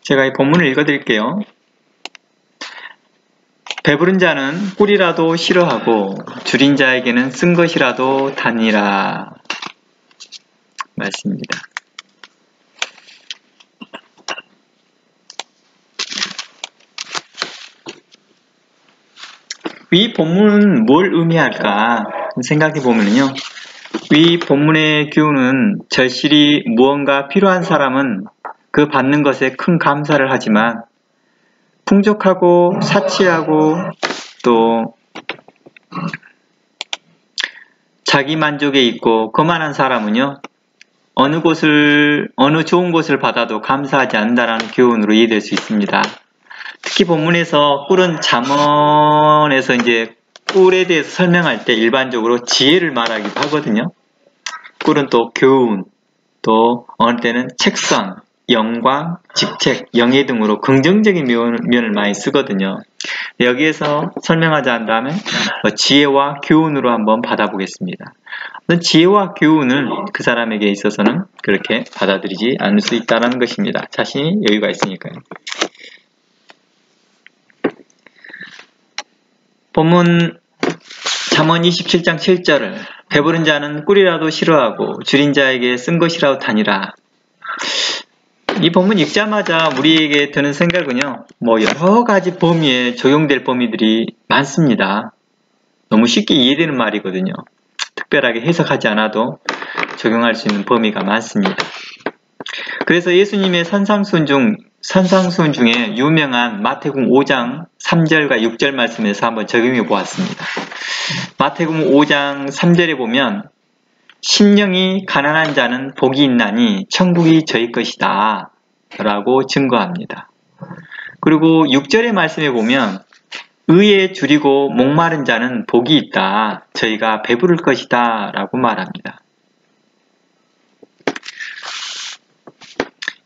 제가 이 본문을 읽어드릴게요. 배부른 자는 꿀이라도 싫어하고 줄인 자에게는 쓴 것이라도 다니라 말씀입니다. 이 본문은 뭘 의미할까 생각해 보면요, 이 본문의 교훈은 절실히 무언가 필요한 사람은 그 받는 것에 큰 감사를 하지만 풍족하고 사치하고 또 자기 만족에 있고 거만한 사람은요, 어느 좋은 곳을 받아도 감사하지 않는다는 교훈으로 이해될 수 있습니다. 특히 본문에서 꿀은 잠언에서 이제 꿀에 대해서 설명할 때 일반적으로 지혜를 말하기도 하거든요. 꿀은 또 교훈, 또 어느 때는 책상, 영광, 직책, 영예 등으로 긍정적인 면을 많이 쓰거든요. 여기에서 설명하자 한다면 지혜와 교훈으로 한번 받아보겠습니다. 지혜와 교훈을 그 사람에게 있어서는 그렇게 받아들이지 않을 수 있다는 것입니다. 자신이 여유가 있으니까요. 본문 잠언 27장 7절을 배부른 자는 꿀이라도 싫어하고 줄인 자에게 쓴 것이라도 다니라. 이 본문 읽자마자 우리에게 드는 생각은요, 여러 가지 범위에 적용될 범위들이 많습니다. 너무 쉽게 이해되는 말이거든요. 특별하게 해석하지 않아도 적용할 수 있는 범위가 많습니다. 그래서 예수님의 선상순 중에 유명한 마태복음 5장 3절과 6절 말씀에서 한번 적용해 보았습니다. 마태복음 5장 3절에 보면 심령이 가난한 자는 복이 있나니 천국이 저희 것이다 라고 증거합니다. 그리고 6절의 말씀에 보면 의에 줄이고 목마른 자는 복이 있다, 저희가 배부를 것이다 라고 말합니다.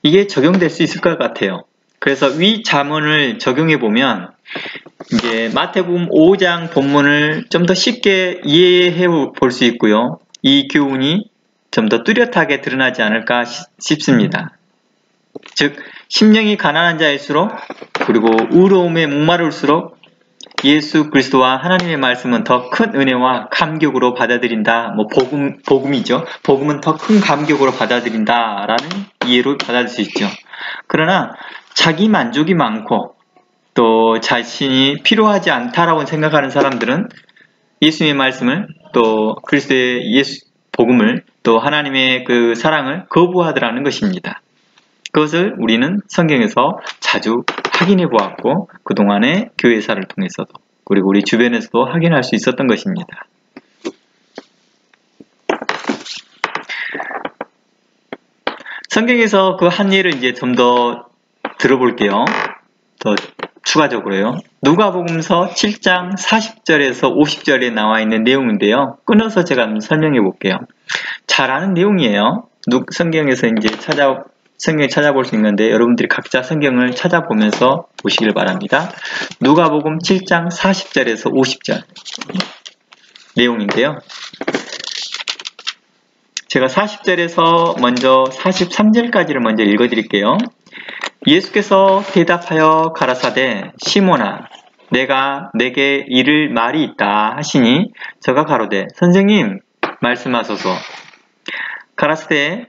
이게 적용될 수 있을 것 같아요. 그래서 위 잠언을 적용해 보면 이제 마태복음 5장 본문을 좀 더 쉽게 이해해 볼 수 있고요. 이 교훈이 좀 더 뚜렷하게 드러나지 않을까 싶습니다. 즉, 심령이 가난한 자일수록 그리고 의로움에 목마를수록 예수 그리스도와 하나님의 말씀은 더 큰 은혜와 감격으로 받아들인다. 복음이죠. 복음은 더 큰 감격으로 받아들인다라는 이해로 받아들일 수 있죠. 그러나 자기 만족이 많고 또 자신이 필요하지 않다라고 생각하는 사람들은 예수님의 말씀을 또 그리스도의 복음을 또 하나님의 그 사랑을 거부하더라는 것입니다. 그것을 우리는 성경에서 자주 확인해 보았고 그동안의 교회사를 통해서도 그리고 우리 주변에서도 확인할 수 있었던 것입니다. 성경에서 그 한 예를 이제 좀 더 들어볼게요. 더 추가적으로요. 누가복음서 7장 40절에서 50절에 나와 있는 내용인데요. 끊어서 제가 한번 설명해 볼게요. 잘 아는 내용이에요. 성경에서 이제 성경을 찾아볼 수 있는데 여러분들이 각자 성경을 찾아보면서 보시길 바랍니다. 누가복음 7장 40절에서 50절 내용인데요. 제가 40절에서 먼저 43절까지를 먼저 읽어드릴게요. 예수께서 대답하여 가라사대 시몬아 내가 내게 이를 말이 있다 하시니 저가 가로되 선생님 말씀하소서. 가라사대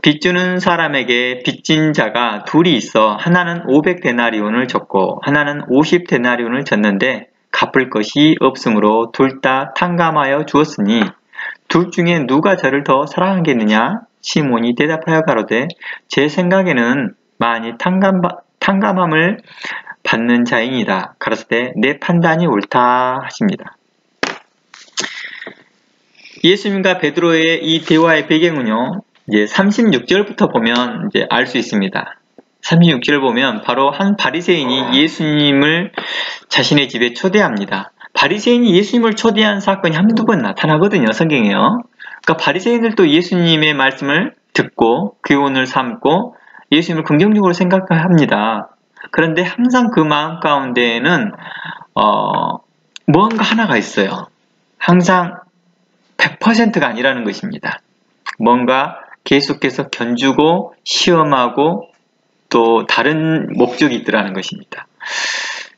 빚주는 사람에게 빚진 자가 둘이 있어 하나는 500데나리온을 졌고 하나는 50데나리온을 졌는데 갚을 것이 없으므로 둘 다 탕감하여 주었으니 둘 중에 누가 저를 더 사랑하겠느냐? 시몬이 대답하여 가로되 제 생각에는 많이 탕감함을 받는 자이니이다. 가라사대 내 판단이 옳다 하십니다. 예수님과 베드로의 이 대화의 배경은요, 이제 36절부터 보면 이제 알 수 있습니다. 36절을 보면 바로 한 바리새인이 예수님을 자신의 집에 초대합니다. 바리새인이 예수님을 초대한 사건이 한두 번 나타나거든요, 성경에요. 그러니까 바리새인들도 예수님의 말씀을 듣고 교훈을 삼고 예수님을 긍정적으로 생각합니다. 그런데 항상 그 마음 가운데에는 무언가 하나가 있어요. 항상 100%가 아니라는 것입니다. 뭔가 계속해서 견주고 시험하고 또 다른 목적이 있더라는 것입니다.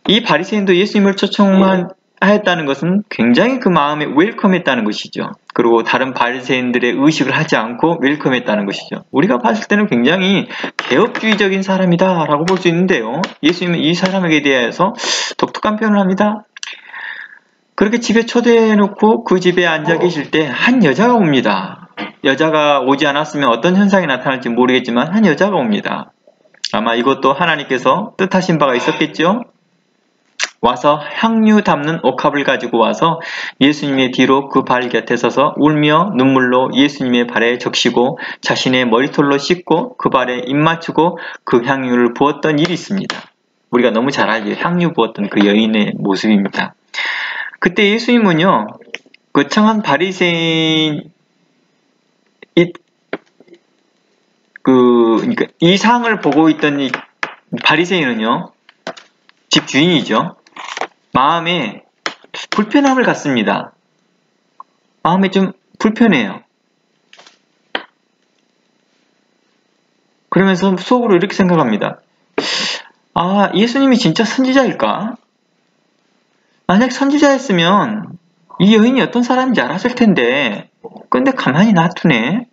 이 바리새인도 예수님을 초청하였다는 것은 굉장히 그 마음에 웰컴했다는 것이죠. 그리고 다른 바리새인들의 의식을 하지 않고 웰컴했다는 것이죠. 우리가 봤을 때는 굉장히 개혁주의적인 사람이다 라고 볼 수 있는데요. 예수님은 이 사람에게 대해서 독특한 표현을 합니다. 그렇게 집에 초대해놓고 그 집에 앉아 계실 때 한 여자가 옵니다. 여자가 오지 않았으면 어떤 현상이 나타날지 모르겠지만 한 여자가 옵니다. 아마 이것도 하나님께서 뜻하신 바가 있었겠죠? 와서 향유 담는 옥합을 가지고 와서 예수님의 뒤로 그 발 곁에 서서 울며 눈물로 예수님의 발에 적시고 자신의 머리털로 씻고 그 발에 입 맞추고 그 향유를 부었던 일이 있습니다. 우리가 너무 잘 알죠. 향유 부었던 그 여인의 모습입니다. 그때 예수님은요, 그 청한 바리새인 그러니까 이 상을 보고 있던 이 바리새인은요, 집 주인이죠. 마음에 불편함을 갖습니다. 마음에 좀 불편해요. 그러면서 속으로 이렇게 생각합니다. 아, 예수님이 진짜 선지자일까? 만약 선지자였으면 이 여인이 어떤 사람인지 알았을 텐데, 근데 가만히 놔두네.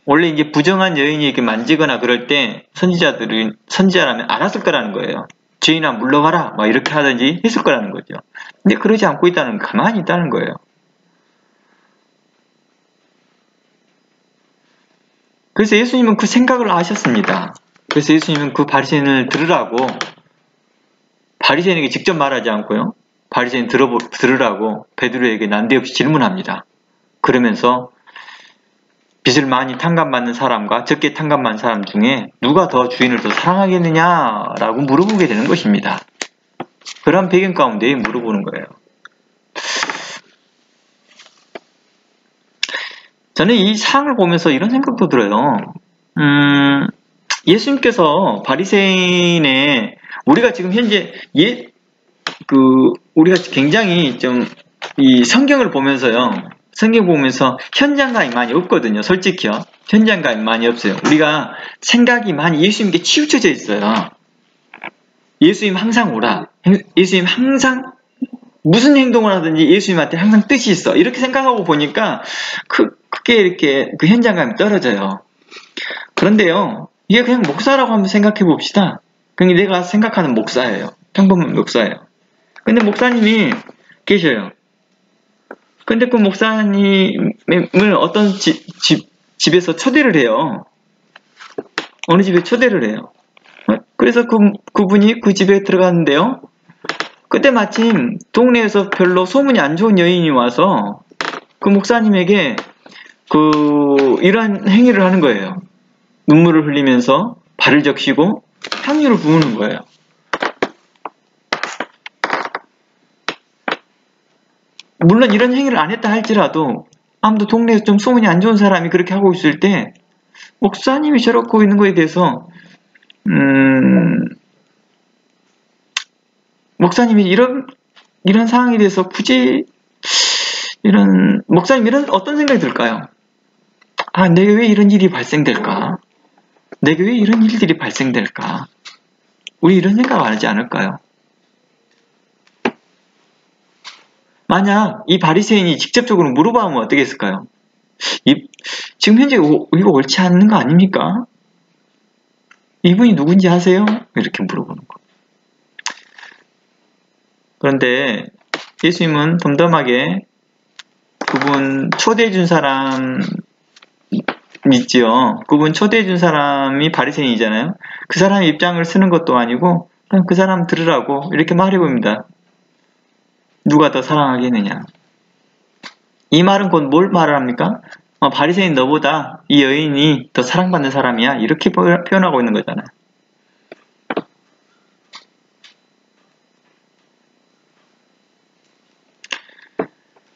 원래 이게 부정한 여인이 이렇게 만지거나 그럴 때 선지자라면 알았을 거라는 거예요. 주인아 물러가라 막 이렇게 하든지 했을 거라는 거죠. 근데 그러지 않고 있다는 건 가만히 있다는 거예요. 그래서 예수님은 그 생각을 아셨습니다. 그래서 예수님은 그 바리새인을 들으라고, 바리새인에게 직접 말하지 않고요, 바리새인 들으라고 베드로에게 난데없이 질문합니다. 그러면서 빚을 많이 탕감받는 사람과 적게 탕감받는 사람 중에 누가 더 주인을 더 사랑하겠느냐라고 물어보게 되는 것입니다. 그런 배경 가운데 물어보는 거예요. 저는 이 상을 보면서 이런 생각도 들어요. 예수님께서 바리새인의, 우리가 지금 현재 우리가 굉장히 좀 이 성경을 보면서요, 성경 보면서 현장감이 많이 없거든요. 솔직히요. 현장감이 많이 없어요. 우리가 생각이 많이 예수님께 치우쳐져 있어요. 예수님 항상 오라. 예수님 항상 무슨 행동을 하든지 예수님한테 항상 뜻이 있어. 이렇게 생각하고 보니까 크게 이렇게 그 현장감이 떨어져요. 그런데요, 이게 그냥 목사라고 한번 생각해 봅시다. 그냥 내가 생각하는 목사예요. 평범한 목사예요. 근데 목사님이 계셔요. 근데 그 목사님을 어떤 집에서 초대를 해요. 어느 집에 초대를 해요. 그래서 그분이 그 집에 들어갔는데요. 그때 마침 동네에서 별로 소문이 안 좋은 여인이 와서 그 목사님에게 이러한 행위를 하는 거예요. 눈물을 흘리면서 발을 적시고 향유를 부으는 거예요. 물론 이런 행위를 안 했다 할지라도 아무도 동네에서 좀 소문이 안 좋은 사람이 그렇게 하고 있을 때 목사님이 저렇게 있는 거에 대해서 목사님이 이런 상황에 대해서 굳이 목사님 어떤 생각이 들까요? 아, 내게 왜 이런 일이 발생될까? 내게 왜 이런 일들이 발생될까? 우리 이런 생각 안 하지 않을까요? 만약 이 바리새인이 직접적으로 물어봐보면 어떻게 했을까요? 지금 현재 이거 옳지 않는 거 아닙니까? 이분이 누군지 아세요? 이렇게 물어보는 거. 그런데 예수님은 덤덤하게 그분 초대해준 사람 있지요. 그분 초대해준 사람이 바리새인이잖아요. 그 사람의 입장을 쓰는 것도 아니고 그냥 그 사람 들으라고 이렇게 말해봅니다. 누가 더 사랑하겠느냐. 이 말은 곧 뭘 말을 합니까? 바리새인 너보다 이 여인이 더 사랑받는 사람이야. 이렇게 표현하고 있는 거잖아요.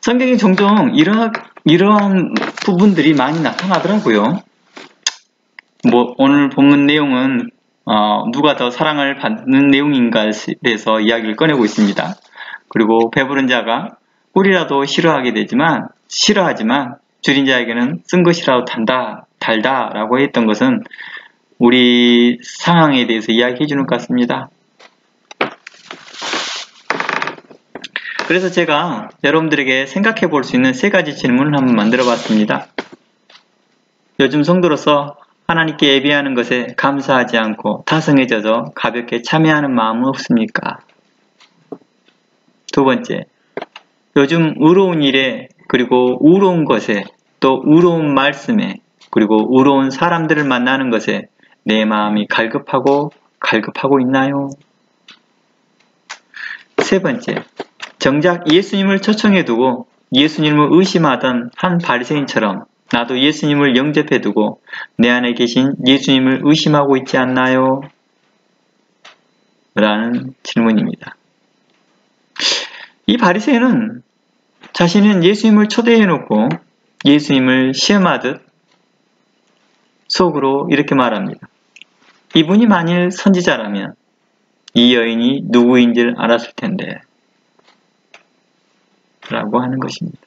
성경이 종종 이러한 부분들이 많이 나타나더라고요. 오늘 본문 내용은 누가 더 사랑을 받는 내용인가에 대해서 이야기를 꺼내고 있습니다. 그리고 배부른 자가 꿀이라도 싫어하지만 줄인 자에게는 쓴 것이라도 달다라고 했던 것은 우리 상황에 대해서 이야기해 주는 것 같습니다. 그래서 제가 여러분들에게 생각해 볼 수 있는 3가지 질문을 한번 만들어 봤습니다. 요즘 성도로서 하나님께 예배하는 것에 감사하지 않고 타성에 젖어 가볍게 참여하는 마음은 없습니까? 2번째, 요즘 의로운 일에 그리고 의로운 것에 또 의로운 말씀에 그리고 의로운 사람들을 만나는 것에 내 마음이 갈급하고 있나요? 3번째, 정작 예수님을 초청해 두고 예수님을 의심하던 한 바리새인처럼 나도 예수님을 영접해 두고 내 안에 계신 예수님을 의심하고 있지 않나요? 라는 질문입니다. 이 바리새인은 자신은 예수님을 초대해 놓고 예수님을 시험하듯 속으로 이렇게 말합니다. 이분이 만일 선지자라면 이 여인이 누구인지를 알았을 텐데 라고 하는 것입니다.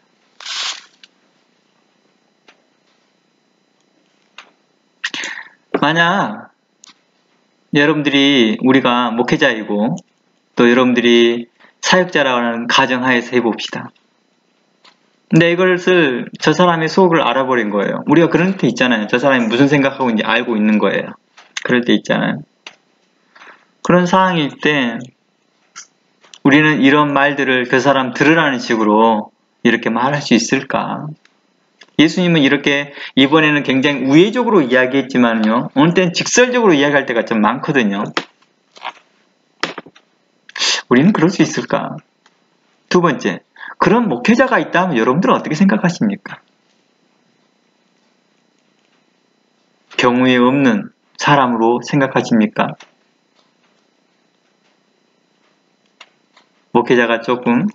만약 여러분들이 우리가 목회자이고 또 여러분들이 사역자라는 가정하에서 해봅시다. 근데 이것을 저 사람의 속을 알아버린 거예요. 우리가 그런 때 있잖아요. 저 사람이 무슨 생각하고 있는지 알고 있는 거예요. 그럴 때 있잖아요. 그런 상황일 때 우리는 이런 말들을 그 사람 들으라는 식으로 이렇게 말할 수 있을까? 예수님은 이렇게 이번에는 굉장히 우회적으로 이야기했지만요. 어느 때는 직설적으로 이야기할 때가 좀 많거든요. 우리는 그럴 수 있을까? 2번째, 그런 목회자가 있다면 여러분들은 어떻게 생각하십니까? 경우에 없는 사람으로 생각하십니까? 목회자가 조금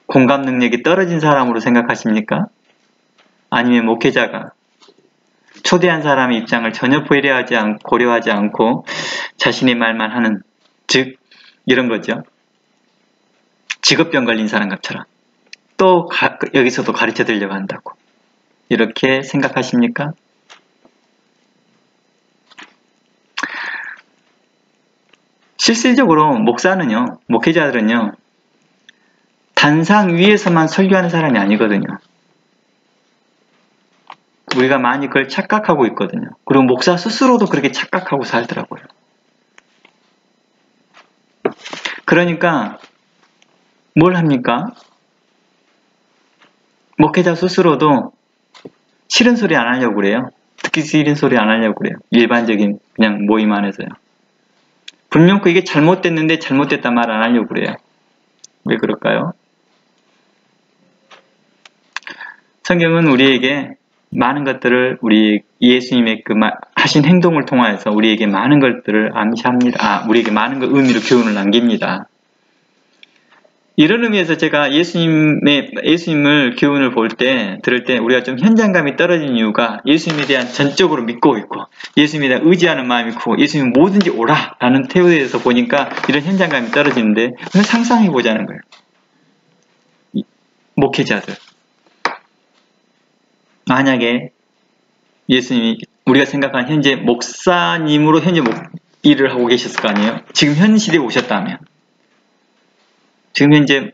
공감 능력이 떨어진 사람으로 생각하십니까? 아니면 목회자가 초대한 사람의 입장을 전혀 고려하지 않고 자신의 말만 하는, 즉 이런 거죠. 직업병 걸린 사람 같처럼 또 여기서도 가르쳐 드리려고 한다고 이렇게 생각하십니까? 실질적으로 목회자들은요 단상 위에서만 설교하는 사람이 아니거든요. 우리가 많이 그걸 착각하고 있거든요. 그리고 목사 스스로도 그렇게 착각하고 살더라고요. 그러니까 뭘 합니까? 목회자 스스로도 싫은 소리 안 하려고 그래요. 듣기 싫은 소리 안 하려고 그래요. 일반적인 그냥 모임 안에서요. 분명히 이게 잘못됐는데 잘못됐다 말 안 하려고 그래요. 왜 그럴까요? 성경은 우리에게 많은 것들을 우리 예수님의 그 하신 행동을 통하여서 우리에게 많은 것들을 암시합니다. 우리에게 많은 의미로 교훈을 남깁니다. 이런 의미에서 제가 예수님을 교훈을 들을 때 우리가 좀 현장감이 떨어진 이유가 예수님에 대한 전적으로 믿고 있고 예수님에 대한 의지하는 마음이 크고 예수님 뭐든지 오라 라는 태도에서 보니까 이런 현장감이 떨어지는데 그냥 상상해 보자는 거예요. 목회자들. 만약에 예수님이 우리가 생각한 현재 목사님으로 현재 일을 하고 계셨을 거 아니에요? 지금 현 시대에 오셨다면 지금 현재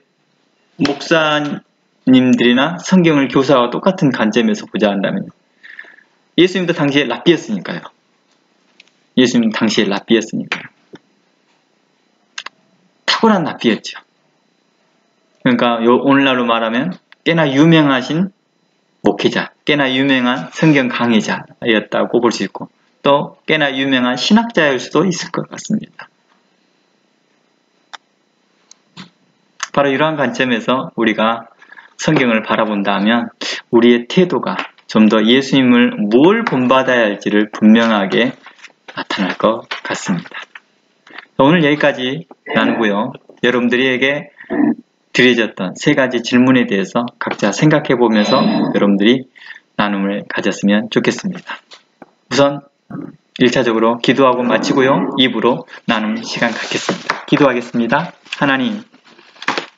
목사님들이나 성경을 교사와 똑같은 관점에서 보자 한다면 예수님도 당시에 랍비였으니까요. 예수님 당시에 랍비였으니까요. 탁월한 랍비였죠. 그러니까 오늘날로 말하면 꽤나 유명하신 목회자, 꽤나 유명한 성경 강의자였다고 볼 수 있고 또 꽤나 유명한 신학자일 수도 있을 것 같습니다. 바로 이러한 관점에서 우리가 성경을 바라본다면 우리의 태도가 좀 더 예수님을 뭘 본받아야 할지를 분명하게 나타날 것 같습니다. 오늘 여기까지 나누고요. 여러분들에게 드려졌던 3가지 질문에 대해서 각자 생각해 보면서 여러분들이 나눔을 가졌으면 좋겠습니다. 우선 1차적으로 기도하고 마치고요. 2부로 나눔 시간 갖겠습니다. 기도하겠습니다. 하나님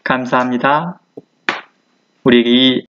감사합니다. 우리에게 이